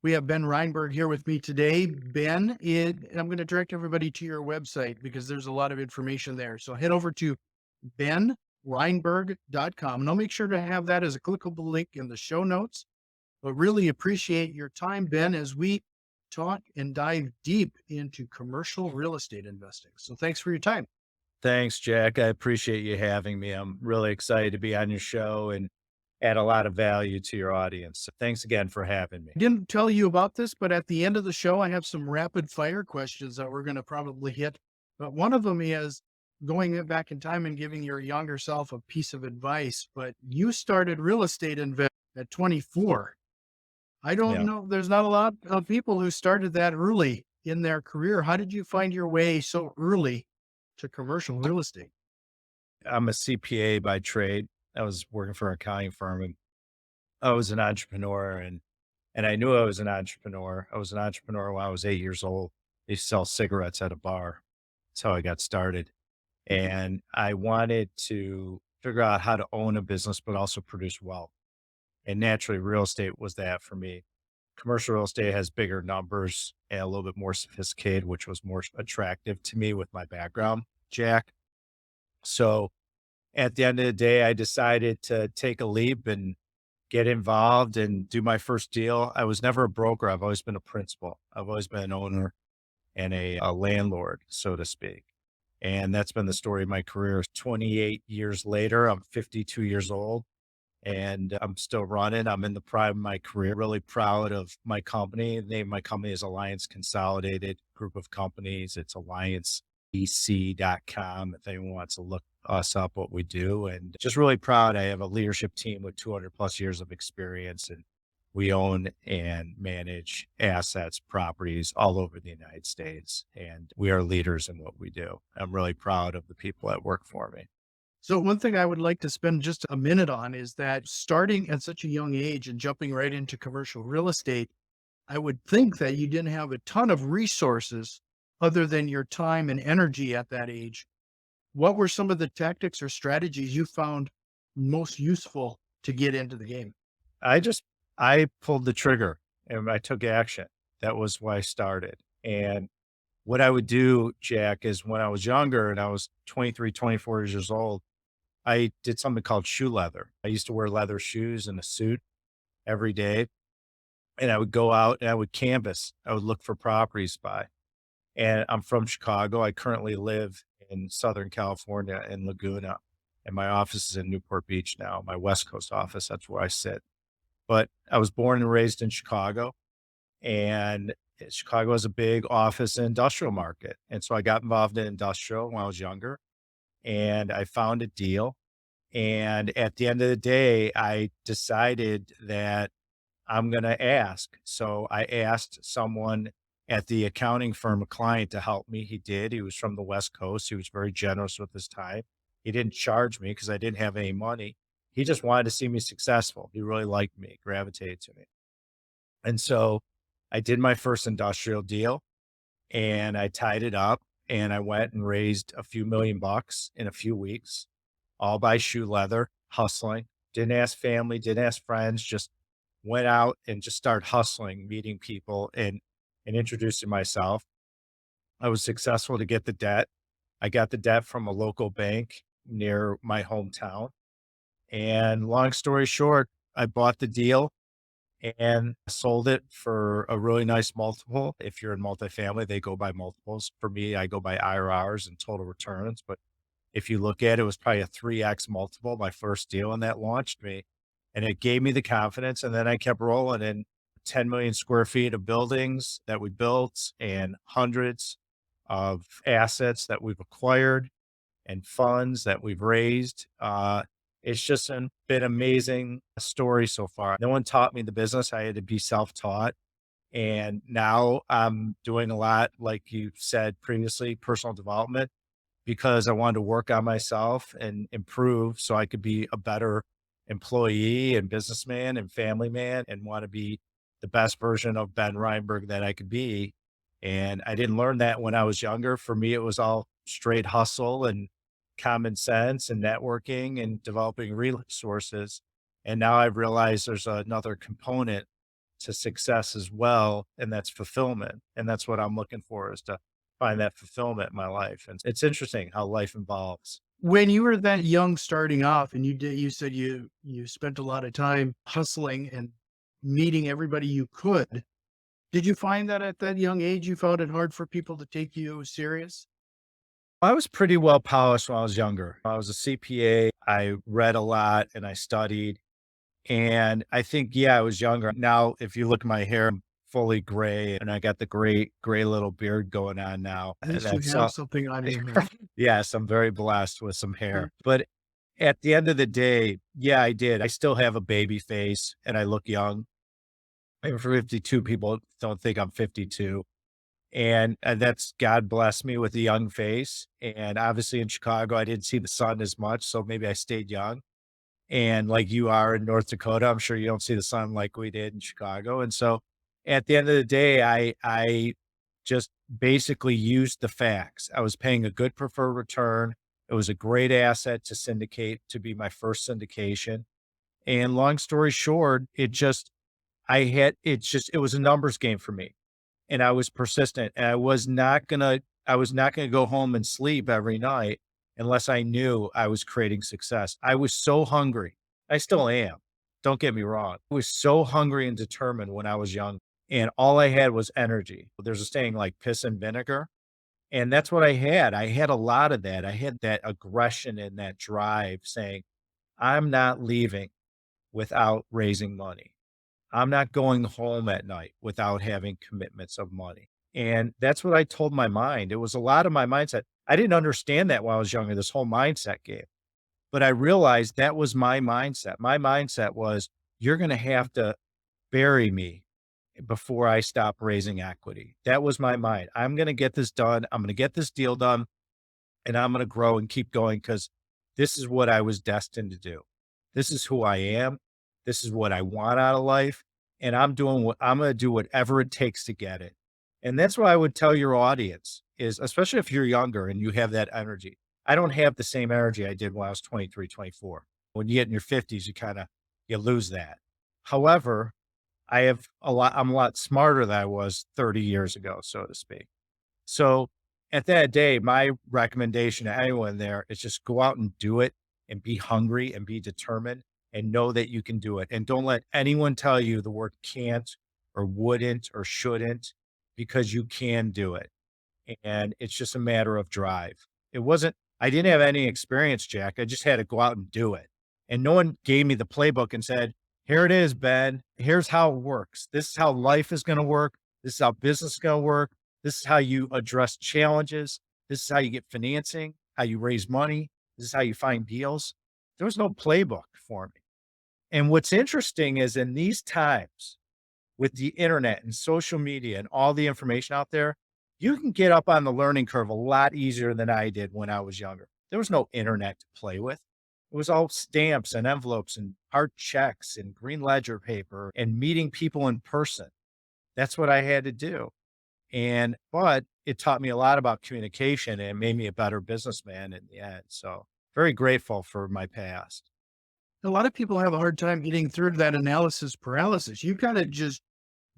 We have Ben Reinberg here with me today. And I'm going to direct everybody to your website because there's a lot of information there. So head over to benreinberg.com and I'll make sure to have that as a clickable link in the show notes. But really appreciate your time, Ben, as we talk and dive deep into commercial real estate investing. So thanks for your time. Thanks, Jack. I appreciate you having me. I'm really excited to be on your show and add a lot of value to your audience. So thanks again for having me. I didn't tell you about this, but at the end of the show, I have some rapid fire questions that we're going to probably hit. But one of them is back in time and giving your younger self a piece of advice. But you started real estate at 24. I don't Yeah, know. There's not a lot of people who started that early in their career. How did you find your way so early to commercial real estate? I'm a CPA by trade. I was working for an accounting firm and I was an entrepreneur and I knew I was an entrepreneur. I was an entrepreneur when I was 8 years old. I used to sell cigarettes at a bar. That's how I got started. And I wanted to figure out how to own a business, but also produce wealth. And naturally, real estate was that for me. Commercial real estate has bigger numbers and a little bit more sophisticated, which was more attractive to me with my background, Jack. So at the end of the day, I decided to take a leap and get involved and do my first deal. I was never a broker. I've always been a principal. I've always been an owner and a landlord, so to speak. And that's been the story of my career. 28 years later, I'm 52 years old and I'm still running. I'm in the prime of my career. Really proud of my company. The name of my company is Alliance Consolidated Group of Companies. It's allianceec.com if anyone wants to look us up, what we do. And just really proud. I have a leadership team with 200 plus years of experience and we own and manage assets, properties all over the United States. And we are leaders in what we do. I'm really proud of the people that work for me. So one thing I would like to spend just a minute on is that starting at such a young age and jumping right into commercial real estate, I would think that you didn't have a ton of resources other than your time and energy at that age. What were some of the tactics or strategies you found most useful to get into the game? I just I pulled the trigger and I took action. That was why I started. And what I would do, Jack, is when I was younger and I was 23, 24 years old, I did something called shoe leather. I used to wear leather shoes and a suit every day. And I would go out and I would canvas. I would look for properties to buy. And I'm from Chicago. I currently live in Southern California in Laguna. And my office is in Newport Beach now, my West Coast office. That's where I sit. But I was born and raised in Chicago, and Chicago has a big office and industrial market. And so I got involved in industrial when I was younger, and I found a deal. And at the end of the day, I decided that I'm going to ask. So I asked someone at the accounting firm, a client, to help me. He did. He was from the West Coast. He was very generous with his time. He didn't charge me because I didn't have any money. He just wanted to see me successful. He really liked me, gravitated to me. And so I did my first industrial deal and I tied it up and I went and raised a few $1,000,000 in a few weeks, all by shoe leather, hustling. Didn't ask family, didn't ask friends, just went out and just started hustling, meeting people and introducing myself. I was successful to get the debt. I got the debt from a local bank near my hometown. And long story short, I bought the deal and sold it for a really nice multiple. If you're in multifamily, they go by multiples. For me, I go by IRRs and total returns. But if you look at it, it was probably a 3x multiple, my first deal, and that launched me. And it gave me the confidence. And then I kept rolling in 10 million square feet of buildings that we built and hundreds of assets that we've acquired and funds that we've raised. It's just been amazing story so far. No one taught me the business. I had to be self-taught. And now I'm doing a lot, like you said previously, personal development, because I wanted to work on myself and improve so I could be a better employee and businessman and family man and want to be the best version of Ben Reinberg that I could be. And I didn't learn that when I was younger. For me, it was all straight hustle and common sense and networking and developing resources. And now I've realized there's another component to success as well. And that's fulfillment. And that's what I'm looking for, is to find that fulfillment in my life. And it's interesting how life evolves. When you were that young starting off and you said you spent a lot of time hustling and meeting everybody you could, did you find that at that young age you found it hard for people to take you serious? I was pretty well polished when I was younger. I was a CPA. I read a lot and I studied. And I think, yeah, I was younger. Now, if you look at my hair, I'm fully gray and I got the gray little beard going on now. At And least you that's have something on your hair. yes, I'm very blessed with some Mm. hair. But at the end of the day, yeah, I did. I still have a baby face and I look young. I'm 52. People don't think I'm 52. And that's, God bless me with a young face. And obviously in Chicago, I didn't see the sun as much. So maybe I stayed young. And like you are in North Dakota, I'm sure you don't see the sun like we did in Chicago. And so at the end of the day, I just basically used the facts. I was paying a good preferred return. It was a great asset to syndicate, to be my first syndication. And long story short, it was a numbers game for me. And I was persistent, and I was not gonna go home and sleep every night unless I knew I was creating success. I was so hungry. I still am. Don't get me wrong. I was so hungry and determined when I was young, and all I had was energy. There's a saying like piss and vinegar, and that's what I had. I had a lot of that. I had that aggression and that drive saying, "I'm not leaving without raising money. I'm not going home at night without having commitments of money." And that's what I told my mind. It was a lot of my mindset. I didn't understand that when I was younger, this whole mindset game, but I realized that was my mindset. My mindset was, you're going to have to bury me before I stop raising equity. That was my mind. I'm going to get this done. I'm going to get this deal done and I'm going to grow and keep going because this is what I was destined to do. This is who I am. This is what I want out of life. And I'm going to do whatever it takes to get it. And that's what I would tell your audience is, especially if you're younger and you have that energy. I don't have the same energy I did when I was 23, 24. When you get in your 50s, you lose that. However, I'm a lot smarter than I was 30 years ago, so to speak. So at that day, my recommendation to anyone there is just go out and do it and be hungry and be determined and know that you can do it. And don't let anyone tell you the word can't or wouldn't or shouldn't, because you can do it. And it's just a matter of drive. I didn't have any experience, Jack. I just had to go out and do it. And no one gave me the playbook and said, here it is, Ben. Here's how it works. This is how life is going to work. This is how business is going to work. This is how you address challenges. This is how you get financing, how you raise money. This is how you find deals. There was no playbook for me. And what's interesting is in these times with the internet and social media and all the information out there, you can get up on the learning curve a lot easier than I did when I was younger. There was no internet to play with. It was all stamps and envelopes and hard checks and green ledger paper and meeting people in person. That's what I had to do. But it taught me a lot about communication and made me a better businessman in the end. So very grateful for my past. A lot of people have a hard time getting through that analysis paralysis. You kind of just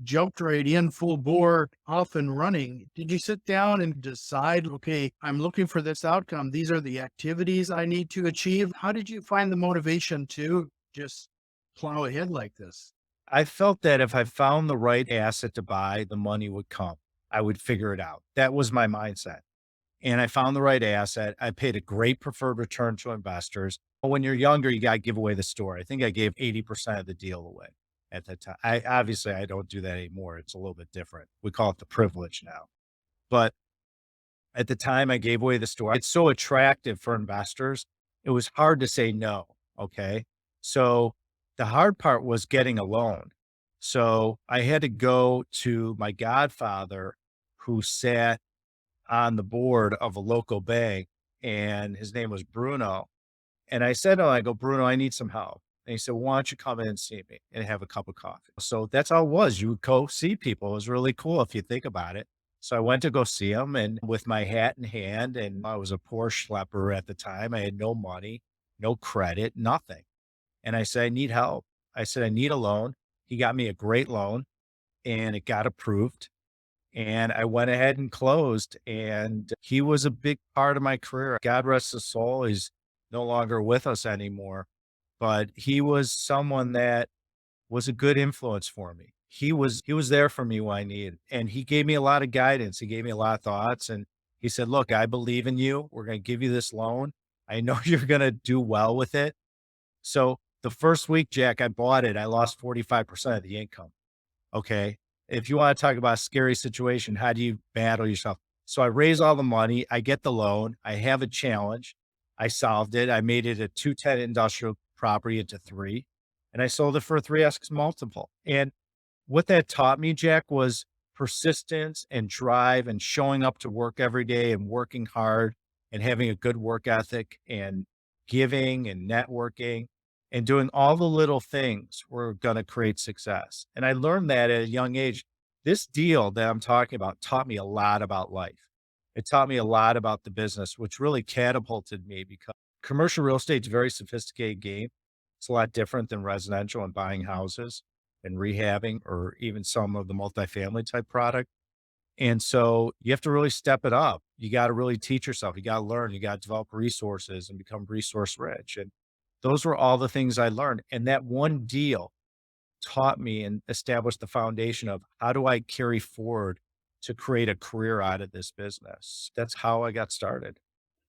jumped right in full bore, off and running. Did you sit down and decide, okay, I'm looking for this outcome. These are the activities I need to achieve. How did you find the motivation to just plow ahead like this? I felt that if I found the right asset to buy, the money would come. I would figure it out. That was my mindset. And I found the right asset. I paid a great preferred return to investors. But when you're younger, you got to give away the store. I think I gave 80% of the deal away at that time. I don't do that anymore. It's a little bit different. We call it the privilege now. But at the time I gave away the store, it's so attractive for investors. It was hard to say no. Okay. So the hard part was getting a loan. So I had to go to my godfather who sat on the board of a local bank, and his name was Bruno. And I said to him, I go, Bruno, I need some help. And he said, why don't you come in and see me and have a cup of coffee? So that's how it was. You would go see people. It was really cool if you think about it. So I went to go see him and with my hat in hand, and I was a poor schlepper at the time. I had no money, no credit, nothing. And I said, I need help. I said, I need a loan. He got me a great loan. and it got approved. And I went ahead and closed, and he was a big part of my career. God rest his soul. He's no longer with us anymore, but he was someone that was a good influence for me. He was there for me when I needed, and he gave me a lot of guidance. He gave me a lot of thoughts, and he said, "Look, I believe in you. We're going to give you this loan. I know you're going to do well with it." So the first week, Jack, I bought it. I lost 45% of the income. Okay. If you want to talk about a scary situation, how do you battle yourself? So I raise all the money. I get the loan. I have a challenge. I solved it. I made it a 210 industrial property into three, and I sold it for a 3x multiple. And what that taught me, Jack, was persistence and drive and showing up to work every day and working hard and having a good work ethic and giving and networking and doing all the little things were going to create success. And I learned that at a young age. This deal that I'm talking about taught me a lot about life. It taught me a lot about the business, which really catapulted me because commercial real estate is a very sophisticated game. It's a lot different than residential and buying houses and rehabbing or even some of the multifamily type product. And so you have to really step it up. You got to really teach yourself. You got to learn. You got to develop resources and become resource rich. And those were all the things I learned. And that one deal taught me and established the foundation of how do I carry forward to create a career out of this business. That's how I got started.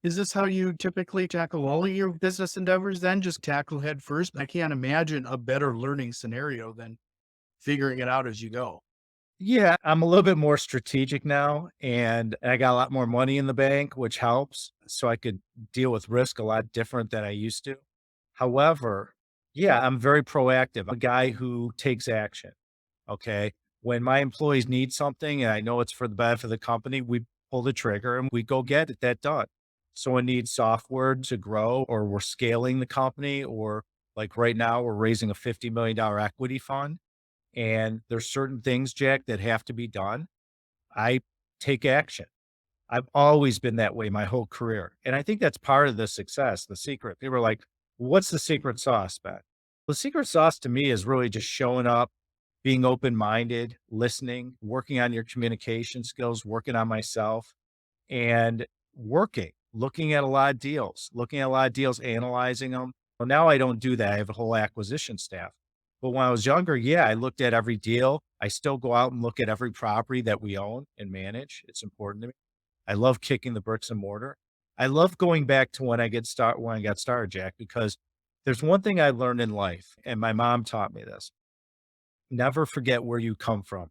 Is this how you typically tackle all of your business endeavors then? Just tackle head first? I can't imagine a better learning scenario than figuring it out as you go. Yeah, I'm a little bit more strategic now and I got a lot more money in the bank, which helps. So I could deal with risk a lot different than I used to. However, yeah, I'm very proactive. I'm a guy who takes action. Okay. When my employees need something and I know it's for the benefit of the company, we pull the trigger and we go get that done. Someone needs software to grow, or we're scaling the company, or like right now, we're raising a $50 million equity fund. And there's certain things, Jack, that have to be done. I take action. I've always been that way my whole career. And I think that's part of the success, the secret. People are like, what's the secret sauce, Ben? The secret sauce to me is really just showing up, being open minded, listening, working on your communication skills, working on myself, and looking at a lot of deals, analyzing them. Well, now I don't do that. I have a whole acquisition staff. But when I was younger, yeah, I looked at every deal. I still go out and look at every property that we own and manage. It's important to me. I love kicking the bricks and mortar. I love going back to when I got started, Jack, because there's one thing I learned in life, and my mom taught me this: never forget where you come from.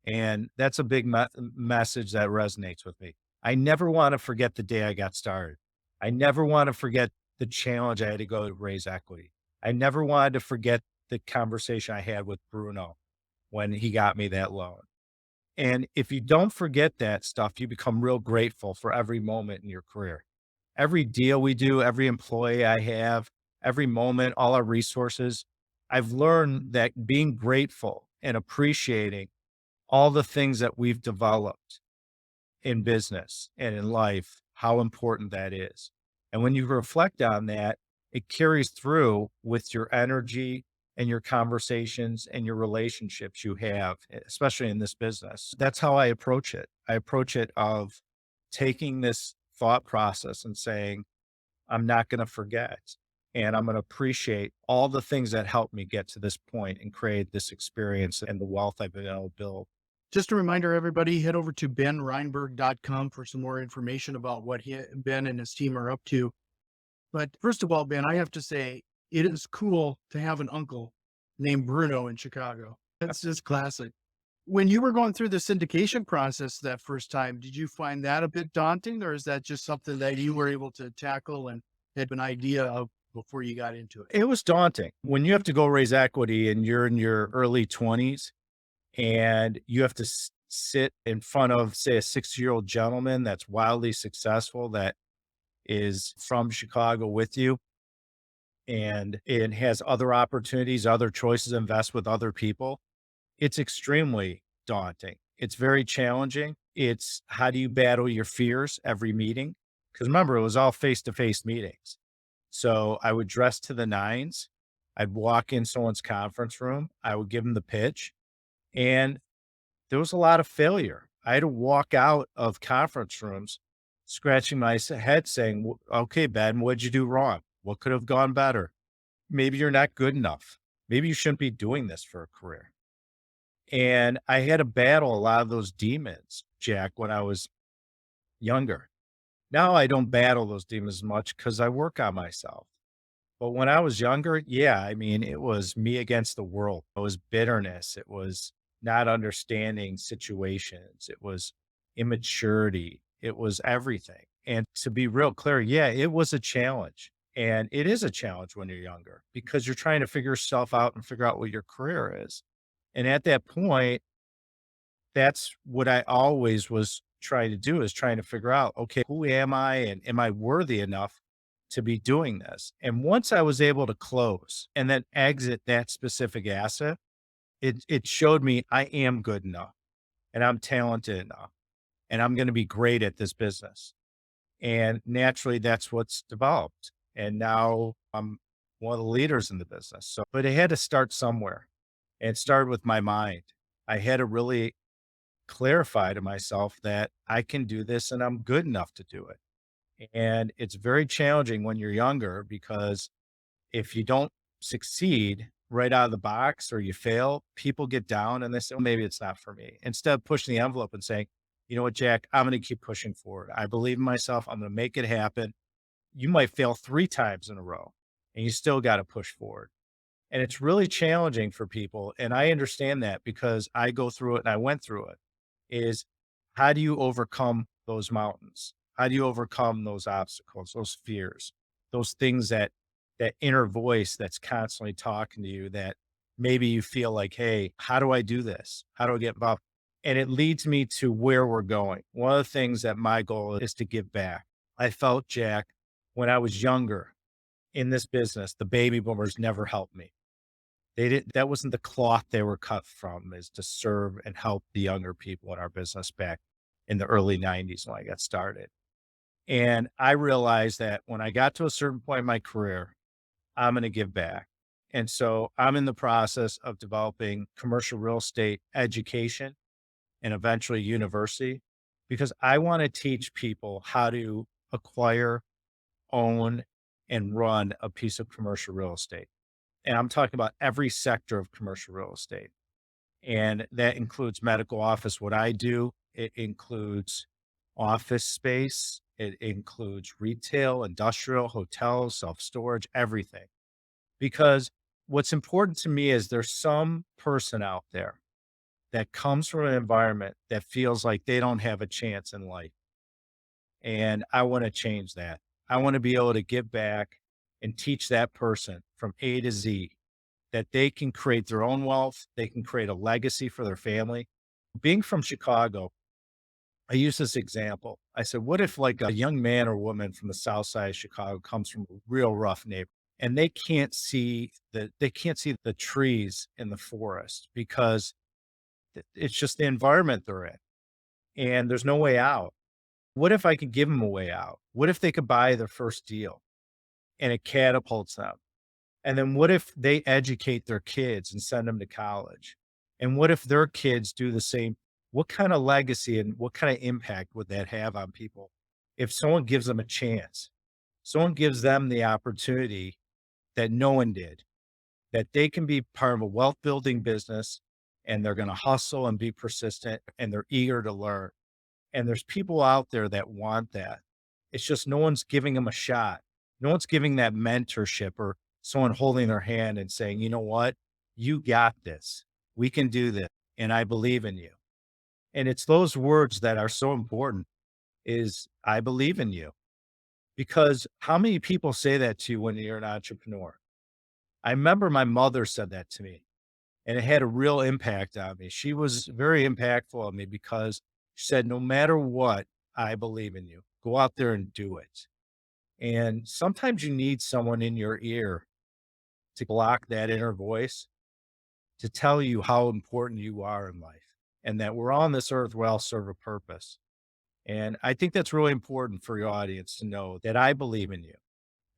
And that's a big message that resonates with me. I never want to forget the day I got started. I never want to forget the challenge I had to go to raise equity. I never wanted to forget the conversation I had with Bruno when he got me that loan. And if you don't forget that stuff, you become real grateful for every moment in your career. Every deal we do, every employee I have, every moment, all our resources. I've learned that being grateful and appreciating all the things that we've developed in business and in life, how important that is. And when you reflect on that, it carries through with your energy and your conversations and your relationships you have, especially in this business. That's how I approach it. I approach it of taking this thought process and saying, I'm not going to forget. And I'm going to appreciate all the things that helped me get to this point and create this experience and the wealth I've been able to build. Just a reminder, everybody, head over to benreinberg.com for some more information about what Ben and his team are up to. But first of all, Ben, I have to say, it is cool to have an uncle named Bruno in Chicago. That's just classic. When you were going through the syndication process that first time, did you find that a bit daunting, or is that just something that you were able to tackle and had an idea of before you got into it? It was daunting when you have to go raise equity and you're in your early 20s and you have to sit in front of, say, a 60-year-old gentleman that's wildly successful, that is from Chicago with you, and it has other opportunities, other choices, invest with other people. It's extremely daunting. It's very challenging. It's how do you battle your fears every meeting? Because remember, it was all face-to-face meetings. So I would dress to the nines. I'd walk in someone's conference room. I would give them the pitch. And there was a lot of failure. I had to walk out of conference rooms scratching my head saying, Okay, Ben, what'd you do wrong? What could have gone better? Maybe you're not good enough. Maybe you shouldn't be doing this for a career." And I had to battle a lot of those demons, Jack, when I was younger. Now I don't battle those demons much because I work on myself. But when I was younger, yeah, I mean, it was me against the world. It was bitterness. It was not understanding situations. It was immaturity. It was everything. And to be real clear, yeah, it was a challenge. And it is a challenge when you're younger because you're trying to figure yourself out and figure out what your career is. And at that point, that's what I always was trying to do, is trying to figure out, okay, who am I and am I worthy enough to be doing this? And once I was able to close and then exit that specific asset, it showed me I am good enough and I'm talented enough and I'm going to be great at this business. And naturally that's what's developed. And now I'm one of the leaders in the business. So, but it had to start somewhere, and it started with my mind. I had to really clarify to myself that I can do this and I'm good enough to do it. And it's very challenging when you're younger because if you don't succeed right out of the box or you fail, people get down and they say, "Oh, maybe it's not for me." Instead of pushing the envelope and saying, "You know what, Jack, I'm going to keep pushing forward. I believe in myself. I'm going to make it happen." You might fail 3 times in a row and you still got to push forward. And it's really challenging for people. And I understand that because I go through it and I went through it. Is how do you overcome those mountains? How do you overcome those obstacles, those fears, those things that inner voice that's constantly talking to you that maybe you feel like, hey, how do I do this? How do I get involved? And it leads me to where we're going. One of the things that my goal is to give back. I felt, Jack, when I was younger in this business, the baby boomers never helped me. They didn't, that wasn't the cloth they were cut from, is to serve and help the younger people in our business back in the early 90s when I got started. And I realized that when I got to a certain point in my career, I'm going to give back. And so I'm in the process of developing commercial real estate education and eventually university because I want to teach people how to acquire, own, and run a piece of commercial real estate. And I'm talking about every sector of commercial real estate. And that includes medical office, what I do. It includes office space. It includes retail, industrial, hotels, self-storage, everything. Because what's important to me is there's some person out there that comes from an environment that feels like they don't have a chance in life. And I want to change that. I want to be able to give back and teach that person from A to Z that they can create their own wealth. They can create a legacy for their family. Being from Chicago, I use this example. I said, what if like a young man or woman from the South Side of Chicago comes from a real rough neighborhood and they can't see the trees in the forest because it's just the environment they're in and there's no way out. What if I could give them a way out? What if they could buy their first deal and it catapults them? And then what if they educate their kids and send them to college? And what if their kids do the same? What kind of legacy and what kind of impact would that have on people if someone gives them a chance? Someone gives them the opportunity that no one did, that they can be part of a wealth building business and they're going to hustle and be persistent and they're eager to learn. And there's people out there that want that. It's just no one's giving them a shot. No one's giving that mentorship or someone holding their hand and saying, you know what? You got this. We can do this. And I believe in you. And it's those words that are so important is I believe in you. Because how many people say that to you when you're an entrepreneur? I remember my mother said that to me and it had a real impact on me. She was very impactful on me because she said, no matter what, I believe in you. Go out there and do it. And sometimes you need someone in your ear to block that inner voice to tell you how important you are in life and that we're on this earth, we all serve a purpose. And I think that's really important for your audience to know that I believe in you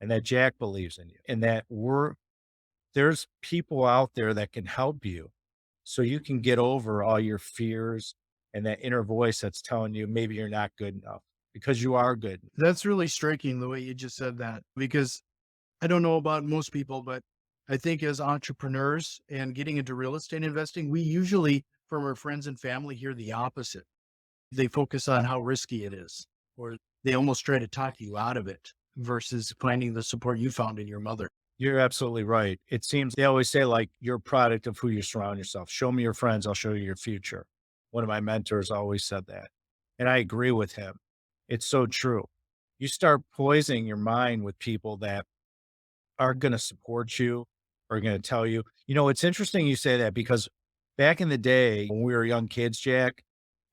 and that Jack believes in you and that there's people out there that can help you so you can get over all your fears and that inner voice that's telling you maybe you're not good enough because you are good. That's really striking the way you just said that, because I don't know about most people, but I think as entrepreneurs and getting into real estate investing, we usually, from our friends and family, hear the opposite. They focus on how risky it is, or they almost try to talk you out of it versus finding the support you found in your mother. You're absolutely right. It seems they always say, like, you're a product of who you surround yourself. Show me your friends, I'll show you your future. One of my mentors always said that. And I agree with him. It's so true. You start poisoning your mind with people that are going to support you, are going to tell you, it's interesting you say that because back in the day when we were young kids, Jack,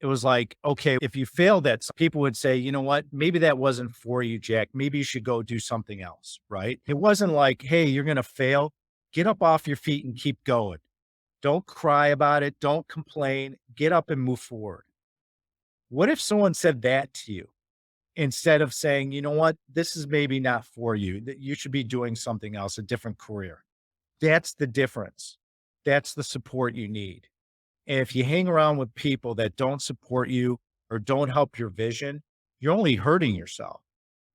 it was like, okay, if you failed that, people would say, you know what, maybe that wasn't for you, Jack. Maybe you should go do something else, right? It wasn't like, hey, you're going to fail. Get up off your feet and keep going. Don't cry about it. Don't complain. Get up and move forward. What if someone said that to you instead of saying, you know what, this is maybe not for you, that you should be doing something else, a different career? That's the difference. That's the support you need. And if you hang around with people that don't support you or don't help your vision, you're only hurting yourself.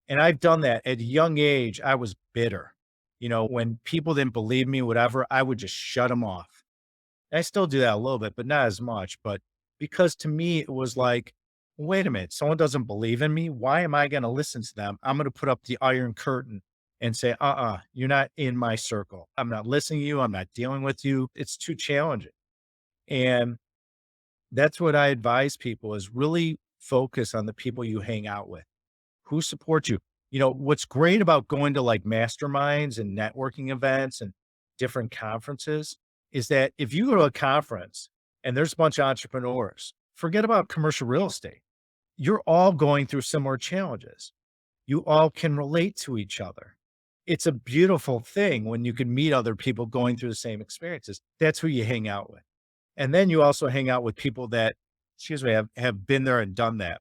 And I've done that at a young age. I was bitter. When people didn't believe me, whatever, I would just shut them off. I still do that a little bit, but not as much. But because to me, it was like, wait a minute, someone doesn't believe in me. Why am I going to listen to them? I'm going to put up the iron curtain and say, you're not in my circle. I'm not listening to you. I'm not dealing with you. It's too challenging. And that's what I advise people is really focus on the people you hang out with, who support you. What's great about going to like masterminds and networking events and different conferences is that if you go to a conference and there's a bunch of entrepreneurs, forget about commercial real estate. You're all going through similar challenges. You all can relate to each other. It's a beautiful thing when you can meet other people going through the same experiences. That's who you hang out with. And then you also hang out with people that, excuse me, have been there and done that.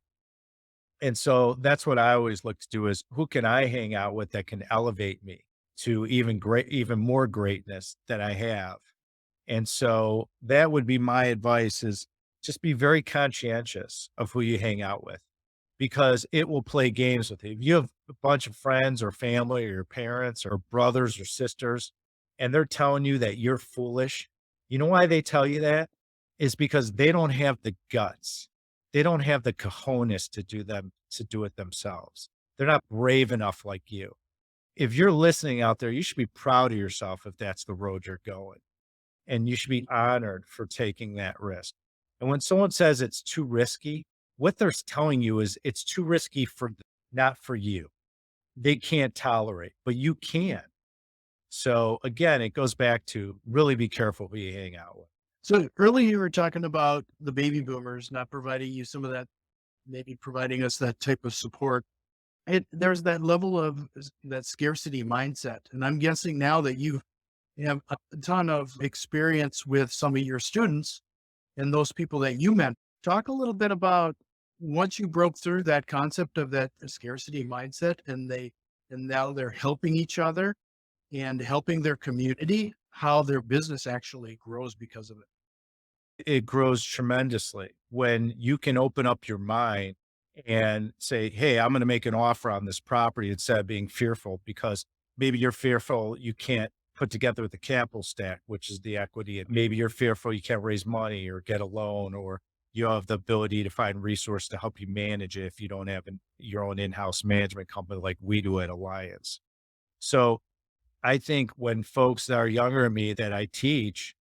And so that's what I always look to do is who can I hang out with that can elevate me to even more greatness than I have. And so that would be my advice is just be very conscientious of who you hang out with because it will play games with you. If you have a bunch of friends or family or your parents or brothers or sisters, and they're telling you that you're foolish, you know why they tell you that? Is because they don't have the guts. They don't have the cojones to do it themselves. They're not brave enough like you. If you're listening out there, you should be proud of yourself if that's the road you're going. And you should be honored for taking that risk. And when someone says it's too risky, what they're telling you is it's too risky not for you. They can't tolerate, but you can. So again, it goes back to really be careful who you hang out with. So earlier you were talking about the baby boomers not providing you some of that, maybe providing us that type of support. There's that level of that scarcity mindset. And I'm guessing now that you have a ton of experience with some of your students and those people that you met. Talk a little bit about once you broke through that concept of that scarcity mindset and now they're helping each other and helping their community, how their business actually grows because of it. It grows tremendously when you can open up your mind and say, hey, I'm going to make an offer on this property instead of being fearful because maybe you're fearful you can't put together the capital stack, which is the equity. And maybe you're fearful you can't raise money or get a loan, or you have the ability to find resource to help you manage it if you don't have your own in-house management company like we do at Alliance. So I think when folks that are younger than me that I teach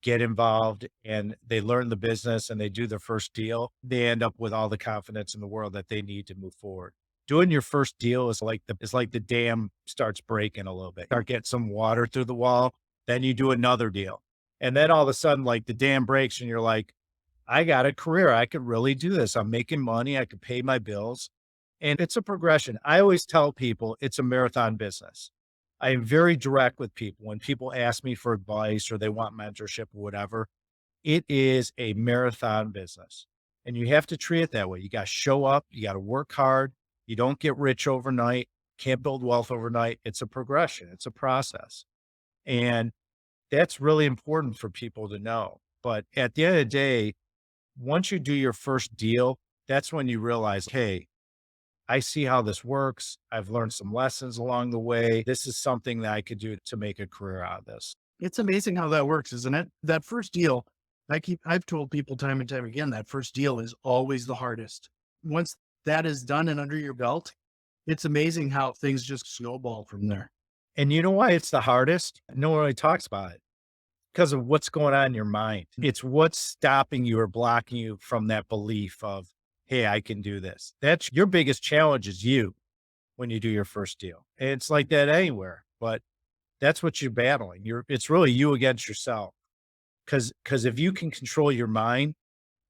get involved and they learn the business and they do their first deal, they end up with all the confidence in the world that they need to move forward. Doing your first deal is like the dam starts breaking a little bit. Start getting some water through the wall, then you do another deal. And then all of a sudden, like the dam breaks and you're like, I got a career. I could really do this. I'm making money. I could pay my bills. And it's a progression. I always tell people it's a marathon business. I am very direct with people. When people ask me for advice or they want mentorship or whatever, it is a marathon business. And you have to treat it that way. You got to show up. You got to work hard. You don't get rich overnight. Can't build wealth overnight. It's a progression. It's a process. And that's really important for people to know. But at the end of the day, once you do your first deal, that's when you realize, hey, I see how this works. I've learned some lessons along the way. This is something that I could do to make a career out of this. It's amazing how that works, isn't it? That first deal, I've told people time and time again, that first deal is always the hardest. Once that is done and under your belt, it's amazing how things just snowball from there. And you know why it's the hardest? No one really talks about it because of what's going on in your mind. It's what's stopping you or blocking you from that belief of, hey, I can do this. That's your biggest challenge is you when you do your first deal. And it's like that anywhere, but that's what you're battling. It's really you against yourself. Cause if you can control your mind,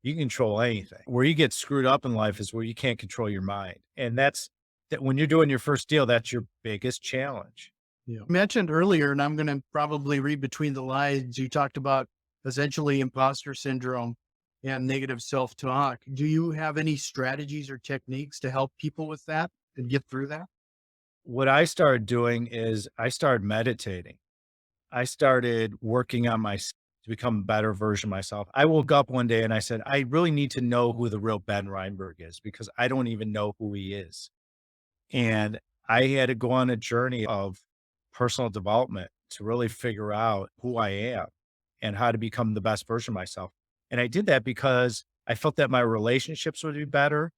you can control anything. Where you get screwed up in life is where you can't control your mind. And that's that when you're doing your first deal, that's your biggest challenge. You mentioned earlier, and I'm going to probably read between the lines, you talked about essentially imposter syndrome and negative self-talk. Do you have any strategies or techniques to help people with that and get through that? What I started doing is I started meditating. I started working on to become a better version of myself. I woke up one day and I said, I really need to know who the real Ben Reinberg is because I don't even know who he is. And I had to go on a journey of personal development to really figure out who I am and how to become the best version of myself. And I did that because I felt that my relationships would be better.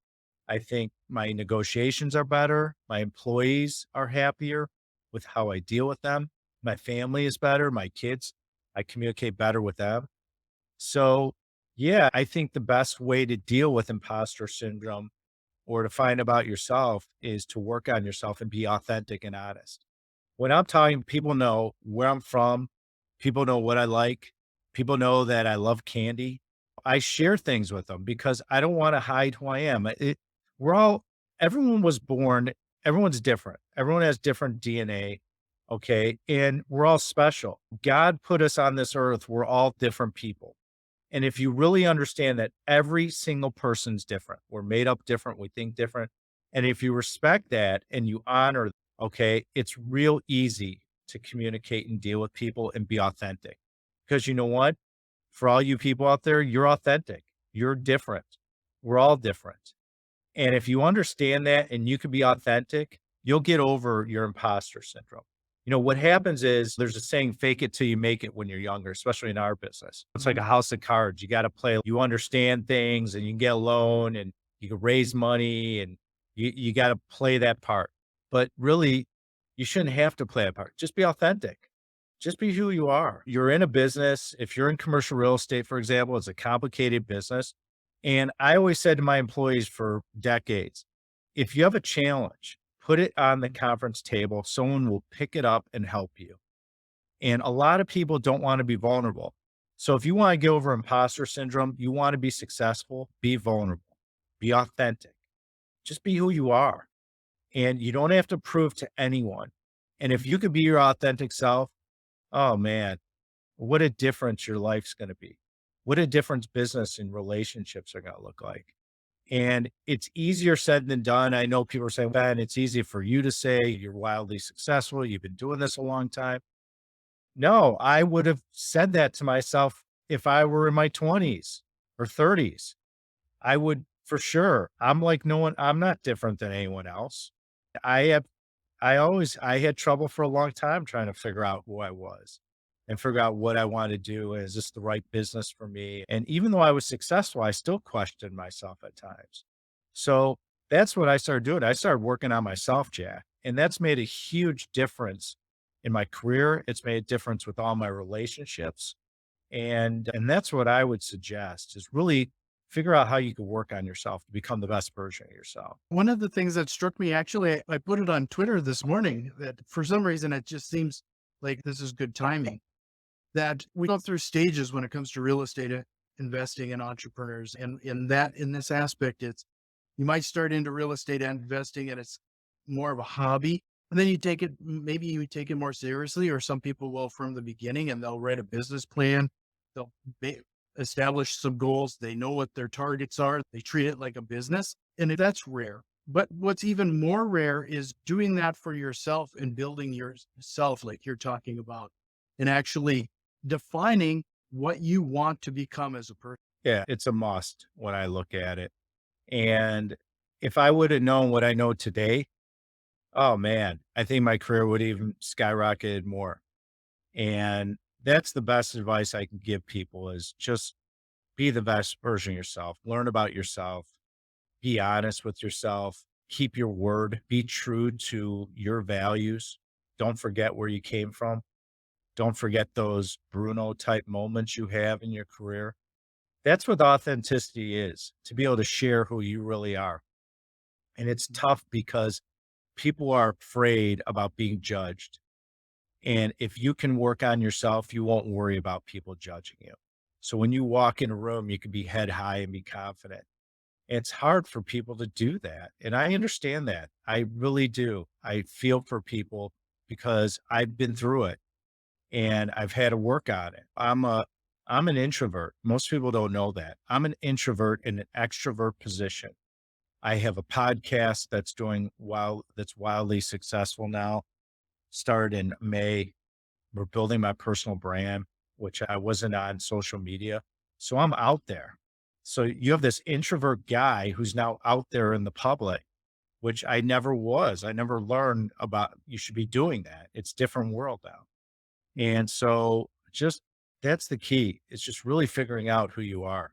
I think my negotiations are better. My employees are happier with how I deal with them. My family is better. My kids, I communicate better with them. So, yeah, I think the best way to deal with imposter syndrome or to find about yourself is to work on yourself and be authentic and honest. When I'm talking, people know where I'm from. People know what I like. People know that I love candy. I share things with them because I don't want to hide who I am. We're all, everyone was born, everyone's different. Everyone has different DNA. Okay. And we're all special. God put us on this earth. We're all different people. And if you really understand that every single person's different, we're made up different, we think different. And if you respect that and you honor, okay, it's real easy to communicate and deal with people and be authentic. Because you know what? For all you people out there, you're authentic. You're different. We're all different. And if you understand that and you can be authentic, you'll get over your imposter syndrome. You know, what happens is there's a saying, fake it till you make it when you're younger, especially in our business. It's like a house of cards. You got to play, you understand things and you can get a loan and you can raise money and you got to play that part. But really, you shouldn't have to play a part. Just be authentic. Just be who you are. You're in a business. If you're in commercial real estate, for example, it's a complicated business. And I always said to my employees for decades, if you have a challenge, put it on the conference table. Someone will pick it up and help you. And a lot of people don't want to be vulnerable. So if you want to get over imposter syndrome, you want to be successful, be vulnerable, be authentic, just be who you are. And you don't have to prove to anyone. And if you could be your authentic self, oh man, what a difference your life's going to be. What a difference business and relationships are going to look like. And it's easier said than done. I know people are saying, man, it's easy for you to say you're wildly successful. You've been doing this a long time. No, I would have said that to myself if I were in my 20s or 30s. I would for sure. I'm like no one, I'm not different than anyone else. I have, I had trouble for a long time trying to figure out who I was and figure out what I wanted to do. Is this the right business for me? And even though I was successful, I still questioned myself at times. So that's what I started doing. I started working on myself, Jack, and that's made a huge difference in my career. It's made a difference with all my relationships. And that's what I would suggest is really figure out how you can work on yourself to become the best version of yourself. One of the things that struck me, actually, I put it on Twitter this morning that for some reason, it just seems like this is good timing, that we go through stages when it comes to real estate investing and entrepreneurs. And in this aspect, it's, you might start into real estate investing and it's more of a hobby. And then maybe you take it more seriously, or some people will from the beginning and they'll write a business plan. They'll establish some goals. They know what their targets are. They treat it like a business. And that's rare. But what's even more rare is doing that for yourself and building yourself, like you're talking about, and actually defining what you want to become as a person. Yeah, it's a must when I look at it. And if I would have known what I know today, oh man, I think my career would even skyrocketed more. And that's the best advice I can give people is just be the best version of yourself. Learn about yourself. Be honest with yourself. Keep your word. Be true to your values. Don't forget where you came from. Don't forget those Bruno type moments you have in your career. That's what authenticity is, to be able to share who you really are. And it's tough because people are afraid about being judged. And if you can work on yourself, you won't worry about people judging you. So when you walk in a room, you can be head high and be confident. It's hard for people to do that. And I understand that. I really do. I feel for people because I've been through it and I've had to work on it. I'm an introvert. Most people don't know that. I'm an introvert in an extrovert position. I have a podcast that's wildly successful now. Started in May. We're building my personal brand, which I wasn't on social media. So I'm out there. So you have this introvert guy who's now out there in the public, which I never was. I never learned about you should be doing that. It's different world now. And so just that's the key. It's just really figuring out who you are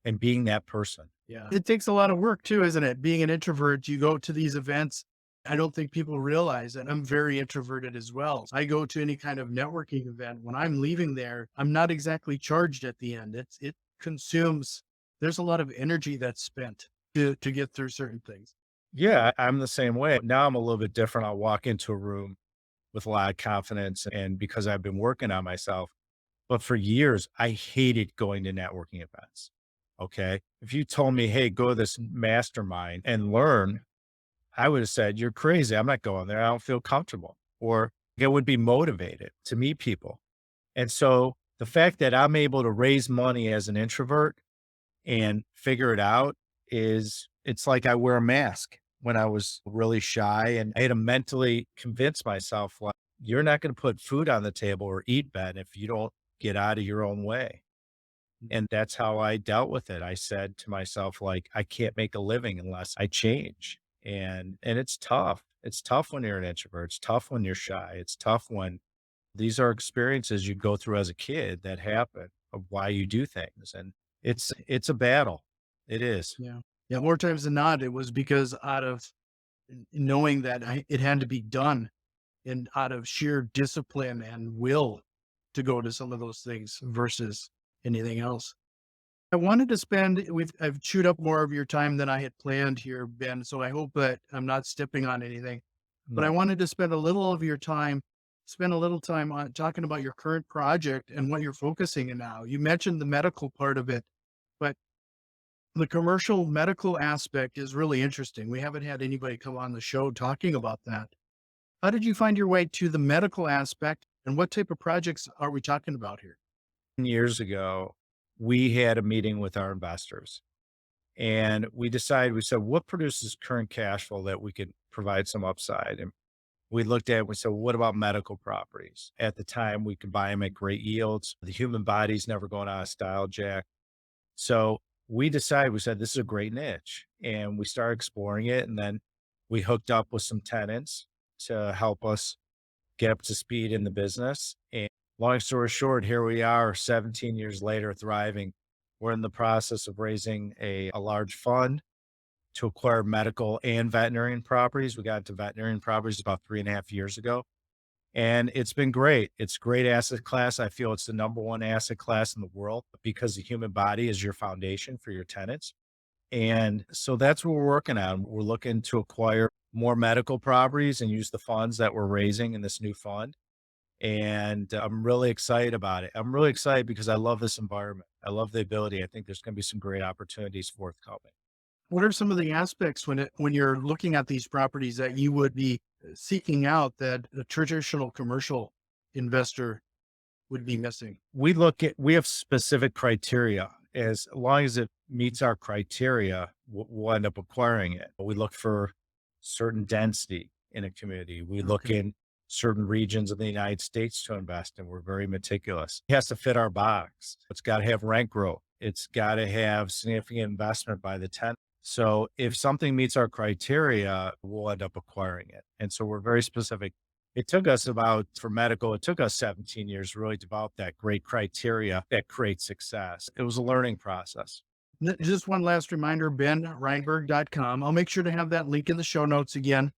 and being that person. Yeah. It takes a lot of work too, isn't it? Being an introvert, you go to these events. I don't think people realize that I'm very introverted as well. I go to any kind of networking event. When I'm leaving there, I'm not exactly charged at the end. It consumes, there's a lot of energy that's spent to get through certain things. Yeah, I'm the same way. Now I'm a little bit different. I'll walk into a room with a lot of confidence and because I've been working on myself. But for years, I hated going to networking events. Okay. If you told me, hey, go to this mastermind and learn, I would have said, you're crazy. I'm not going there. I don't feel comfortable. Or I would be motivated to meet people. And so the fact that I'm able to raise money as an introvert and figure it out is it's like I wear a mask when I was really shy and I had to mentally convince myself like you're not going to put food on the table or eat, Ben, if you don't get out of your own way. And that's how I dealt with it. I said to myself, like, I can't make a living unless I change. And it's tough. It's tough when you're an introvert. It's tough when you're shy. It's tough when these are experiences you go through as a kid that happen of why you do things. And it's a battle. It is. Yeah. Yeah. More times than not, it was because out of knowing that it had to be done and out of sheer discipline and will to go to some of those things versus anything else. I wanted to spend I've chewed up more of your time than I had planned here, Ben. So I hope that I'm not stepping on anything. But I No. wanted to spend a little of your time, spend a little time on talking about your current project and what you're focusing on now. You mentioned the medical part of it, but the commercial medical aspect is really interesting. We haven't had anybody come on the show talking about that. How did you find your way to the medical aspect and what type of projects are we talking about here? Years ago, we had a meeting with our investors and we said, what produces current cash flow that we could provide some upside? And we looked at, we said, well, what about medical properties? At the time, we could buy them at great yields. The human body's never going out of style, Jack. So we said, this is a great niche. And we started exploring it. And then we hooked up with some tenants to help us get up to speed in the business. And long story short, here we are 17 years later, thriving. We're in the process of raising a large fund to acquire medical and veterinarian properties. We got into veterinarian properties about 3.5 years ago. And it's been great. It's a great asset class. I feel it's the number one asset class in the world because the human body is your foundation for your tenants. And so that's what we're working on. We're looking to acquire more medical properties and use the funds that we're raising in this new fund. And I'm really excited about it. I'm really excited because I love this environment. I love the ability. I think there's going to be some great opportunities forthcoming. What are some of the aspects when you're looking at these properties that you would be seeking out that a traditional commercial investor would be missing? We have specific criteria. As long as it meets our criteria, we'll end up acquiring it. We look for certain density in a community. We look Okay. in certain regions of the United States to invest in. We're very meticulous. It has to fit our box. It's got to have rent growth. It's got to have significant investment by the tenant. So if something meets our criteria, we'll end up acquiring it. And so we're very specific. It took us about, for medical, it took us 17 years to really develop that great criteria that creates success. It was a learning process. Just one last reminder, benreinberg.com. I'll make sure to have that link in the show notes again.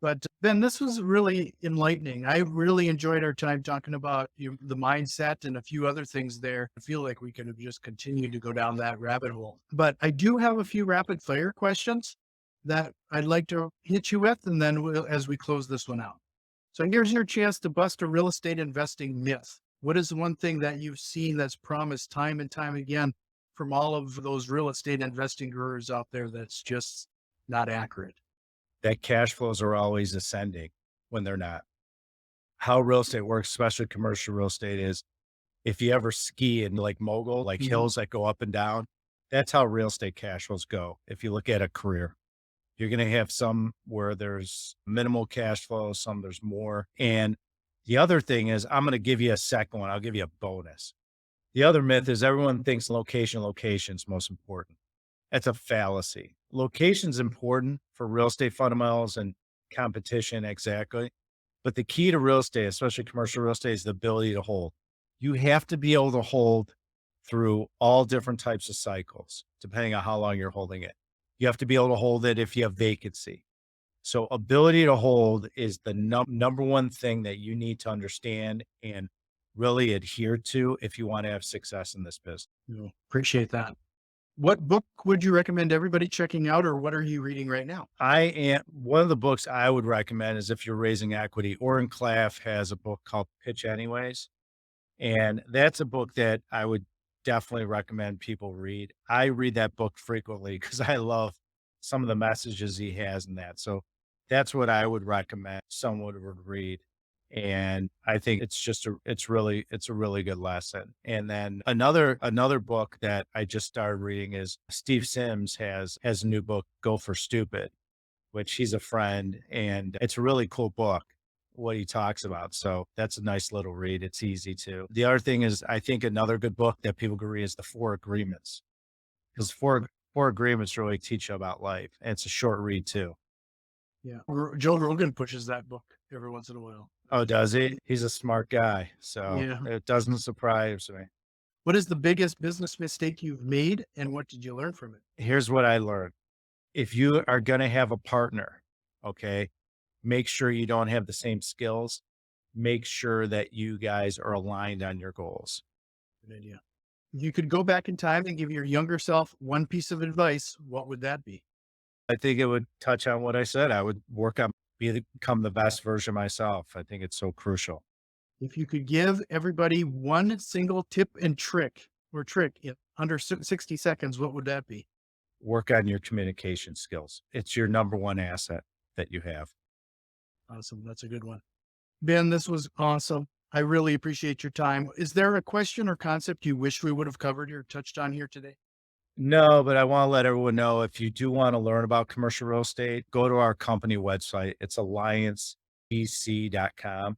But Ben, this was really enlightening. I really enjoyed our time talking about the mindset and a few other things there. I feel like we could have just continued to go down that rabbit hole. But I do have a few rapid fire questions that I'd like to hit you with, and then as we close this one out. So here's your chance to bust a real estate investing myth. What is the one thing that you've seen that's promised time and time again from all of those real estate investing gurus out there that's just not accurate? That cash flows are always ascending when they're not. How real estate works, especially commercial real estate, is if you ever ski in like mogul, like hills that go up and down, that's how real estate cash flows go. If you look at a career, you're going to have some where there's minimal cash flow, some there's more. And the other thing is, I'm going to give you a second one. I'll give you a bonus. The other myth is everyone thinks location's most important. That's a fallacy. Location's important for real estate fundamentals and competition, exactly. But the key to real estate, especially commercial real estate, is the ability to hold. You have to be able to hold through all different types of cycles, depending on how long you're holding it. You have to be able to hold it if you have vacancy. So ability to hold is the number one thing that you need to understand and really adhere to if you want to have success in this business. Appreciate that. What book would you recommend everybody checking out, or what are you reading right now? One of the books I would recommend is if you're raising equity. Oren Klaff has a book called Pitch Anyways. And that's a book that I would definitely recommend people read. I read that book frequently because I love some of the messages he has in that. So that's what I would recommend someone would read. And I think it's a really good lesson. And then another book that I just started reading is Steve Sims has a new book, Go for Stupid, which he's a friend, and it's a really cool book what he talks about. So that's a nice little read. It's easy too. The other thing is, I think another good book that people can read is The Four Agreements, because four agreements really teach you about life. And it's a short read too. Yeah. Joe Rogan pushes that book every once in a while. Oh, does he? He's a smart guy. So Yeah. it doesn't surprise me. What is the biggest business mistake you've made, and what did you learn from it? Here's what I learned. If you are going to have a partner, okay, make sure you don't have the same skills. Make sure that you guys are aligned on your goals. Good idea. If you could go back in time and give your younger self one piece of advice, what would that be? I think it would touch on what I said. I would work on become the best version of myself. I think it's so crucial. If you could give everybody one single tip and trick in under 60 seconds, what would that be? Work on your communication skills. It's your number one asset that you have. Awesome. That's a good one. Ben, this was awesome. I really appreciate your time. Is there a question or concept you wish we would have covered or touched on here today? No, but I want to let everyone know, if you do want to learn about commercial real estate, go to our company website. It's alliancegc.com.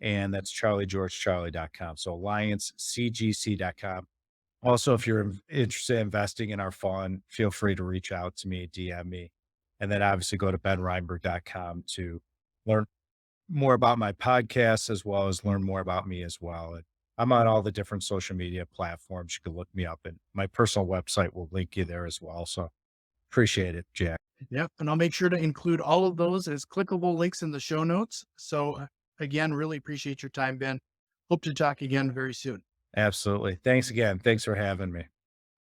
And that's charlie.george.charlie.com. So alliancegc.com. Also, if you're interested in investing in our fund, feel free to reach out to me, DM me. And then obviously go to benreinberg.com to learn more about my podcast, as well as learn more about me as well. And I'm on all the different social media platforms. You can look me up, and my personal website will link you there as well. So appreciate it, Jack. Yep. And I'll make sure to include all of those as clickable links in the show notes. So again, really appreciate your time, Ben. Hope to talk again very soon. Absolutely. Thanks again. Thanks for having me.